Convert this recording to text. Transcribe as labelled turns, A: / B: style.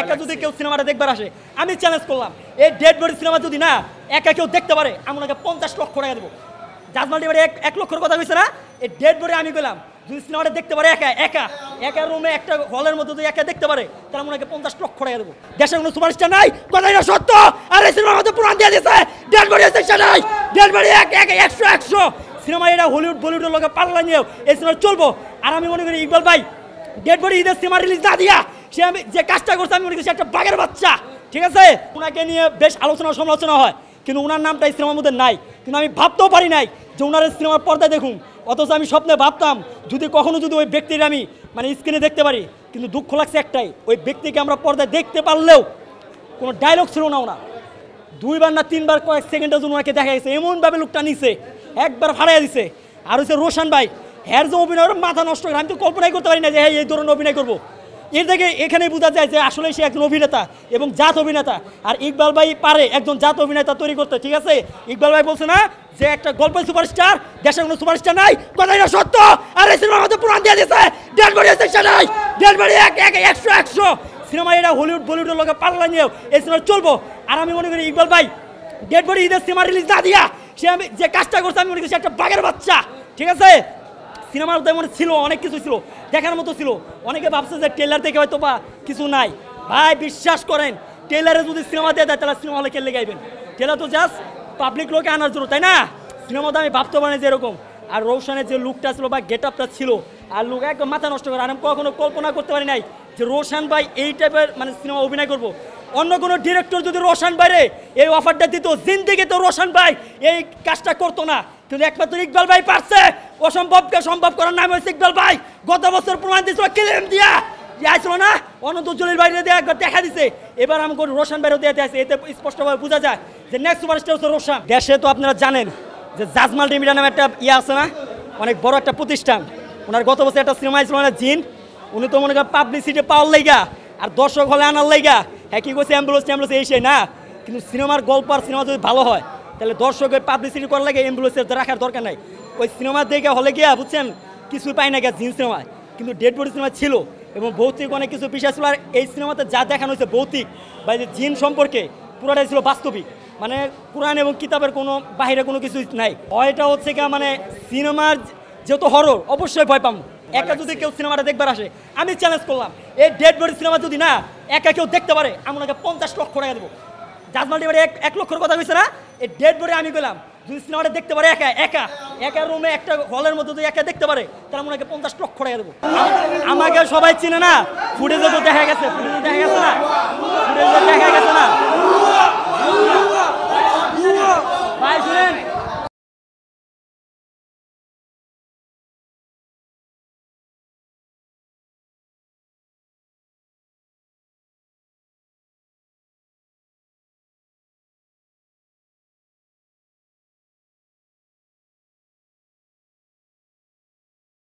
A: একা যদি কেউ সিনেমাটা দেখবার আসে, আমি চ্যালেঞ্জ করলাম এই ডেড বডি সিনেমা যদি না একা কেউ দেখতে পারে, আমি ওনাকে 50 লক্ষ টাকা দেবো। জাজমাল্টি বাড়ি 1 লক্ষের কথা কইছে না, এই ডেড বডি আমি কইলাম যদি সিনেমাটা দেখতে পারে একা রুমে একটা হলের মধ্যে যদি একা দেখতে পারে, তাহলে আমি ওনাকে 50 লক্ষ টাকা দেবো। দেশের কোনো সুপারস্টার নাই, কথাই না সত্য। আর এই সিনেমার মধ্যে পুরান দিয়ে দিয়েছে, ডেড বডি আছে নাই, ডেড বডি 100 সিনেমা। এটা হলিউড বলিউডের লোকে পাল্লা নিয়েও এই সিনেমা চলবো। আর আমি মনে করি ইকবাল ভাই ডেড বডি ঈদের সিনেমা রিলিজ না দিয়া সে আমি যে কাজটা করছে আমি মনে করছি একটা বাঘের বাচ্চা, ঠিক আছে। ওনাকে নিয়ে বেশ আলোচনা সমালোচনা হয়, কিন্তু ওনার নামটা এই সিনেমার মধ্যে নাই। কিন্তু আমি ভাবতেও পারি নাই যে ওনার সিনেমার পর্দায় দেখুন, অথচ আমি স্বপ্নে ভাবতাম যদি কখনো যদি ওই ব্যক্তির আমি মানে স্ক্রিনে দেখতে পারি। কিন্তু দুঃখ লাগছে একটাই, ওই ব্যক্তিকে আমরা পর্দায় দেখতে পারলেও কোনো ডায়লগ ছিল না। ওনা 2বার না 3বার কয়েক সেকেন্ডের জন্য ওনাকে দেখা গেছে, এমনভাবে লোকটা নিছে একবার ফাড়াইয়া দিছে। আর হচ্ছে রোশান ভাই, হ্যার যে অভিনয়ের মাথা নষ্ট করে, আমি তো কল্পনাই করতে পারি না যে হ্যাঁ এই ধরনের অভিনয় করবো। এর থেকে এখানেই বোঝা যায় যে আসলে সে একজন অভিনেতা এবং জাত অভিনেতা। আর ইকবাল ভাই পারে একজন জাত অভিনেতা তৈরি করতে, ঠিক আছে। ইকবাল ভাই বলছে না যে একটা গল্পের সুপারস্টার, দেশের কোনো সুপারস্টার নাই, কথাই না সত্য। আর এই সিনেমার মধ্যে পুরান দিয়ে দিয়েছে, ডেড বডি আছে নাই, ডেড বডি 100 সিনেমা। এটা হলিউড বলিউডের লোকে পাল্লা নিয়েও এই সিনেমা চলবো। আর আমি মনে করি ইকবাল ভাই ডেড বডি ঈদের সিনেমা রিলিজ না দিয়া সে আমি যে কাজটা করছে আমি মনে করছি একটা বাঘের বাচ্চা, ঠিক আছে। সিনেমার মধ্যে ছিল অনেক কিছু ছিল, দেখার মতো ছিল। অনেকে ভাবছে যে ট্রেলার দেখে হয়তো বা কিছু নাই। ভাই বিশ্বাস করেন, ট্রেলারে যদি সিনেমা দিয়ে দেয় তাহলে সিনেমা হলে খেললে গাইবেন। ট্রেলার তো জাস্ট পাবলিক লোকে আনার জন্য, তাই না। সিনেমাতে আমি ভাবতে পারি যে এরকম। আর রোশানের যে লুকটা ছিল বা গেট আপটা ছিল, আর লুক একদম মাথা নষ্ট করে। আর আমি কখনো কল্পনা করতে পারি নাই যে রোশান ভাই এই টাইপের মানে সিনেমা অভিনয় করবো। অন্য কোনো ডিরেক্টর যদি রোশান ভাইরে এই অফারটা দিত, জিন্দেগি তো রোশান ভাই এই কাজটা করতো না। কিন্তু একমাত্র ইকবাল ভাই পারছে। অসম্ভবকে সম্ভব করার নাম হয়েছে ইকবাল ভাই। গত বছর প্রমাণ দিয়েছিল ক্লেম দিয়া আসছিল না, অনন্ত জলির বাইরে দিয়ে একবার দেখা দিছে। এবার আমি রোশান বাইরেও দিয়ে আছে। এতে স্পষ্টভাবে বোঝা যায় যে নেক্সট সুপারস্টার হচ্ছে রোশান। দেশে তো আপনারা জানেন যে জাজমাল্টি মিডিয়া নামে একটা আছে না, অনেক বড় একটা প্রতিষ্ঠান। ওনার গত বছর একটা সিনেমা ছিল না জিন, উনি তো মনে করেন পাবলিসিটি পাওয়ার লাইগা আর দর্শক হলে আনার লাইগা হ্যাঁ কি করছে অ্যাম্বুলেন্স এই সে না। কিন্তু সিনেমার গল্প আর সিনেমা যদি ভালো হয় তাহলে দর্শকের পাবলিসিটি করার লাগে অ্যাম্বুলেন্সের রাখার দরকার নাই। ওই সিনেমা দেখে হলে গিয়া বুঝছেন কিছু পাই না গিয়া জিন সিনেমায়, কিন্তু ডেড বডি সিনেমা ছিল এবং ভৌতিক অনেক কিছু বিষয় ছিল। আর এই সিনেমাতে যা দেখানো হয়েছে ভৌতিক বা যে জিন সম্পর্কে পুরোটাই ছিল বাস্তবিক, মানে কোরআন এবং কিতাবের কোনো বাহিরে কোনো কিছু নাই। ভয়টা হচ্ছে গিয়া মানে সিনেমার যেহেতু হরর অবশ্যই ভয় পাবো। একা যদি কেউ সিনেমাটা দেখবার আসে, আমি চ্যালেঞ্জ করলাম এই ডেড বডি সিনেমা যদি না একা কেউ দেখতে পারে, আমি ওনাকে 50 লক্ষ টাকা দেবো। জাজমাল্টি বাড়ি 1 লক্ষের কথা কইছে না, এই ডেড বডি আমি কইলাম যদি সিনেমাটা দেখতে পারে একা রুমে একটা হলের মধ্যে যদি একা দেখতে পারে, তাহলে আমি ওনাকে 50 লক্ষ টাকা দেবো। আমাকে সবাই চিনে না, ফুটেজে তো দেখা গেছে না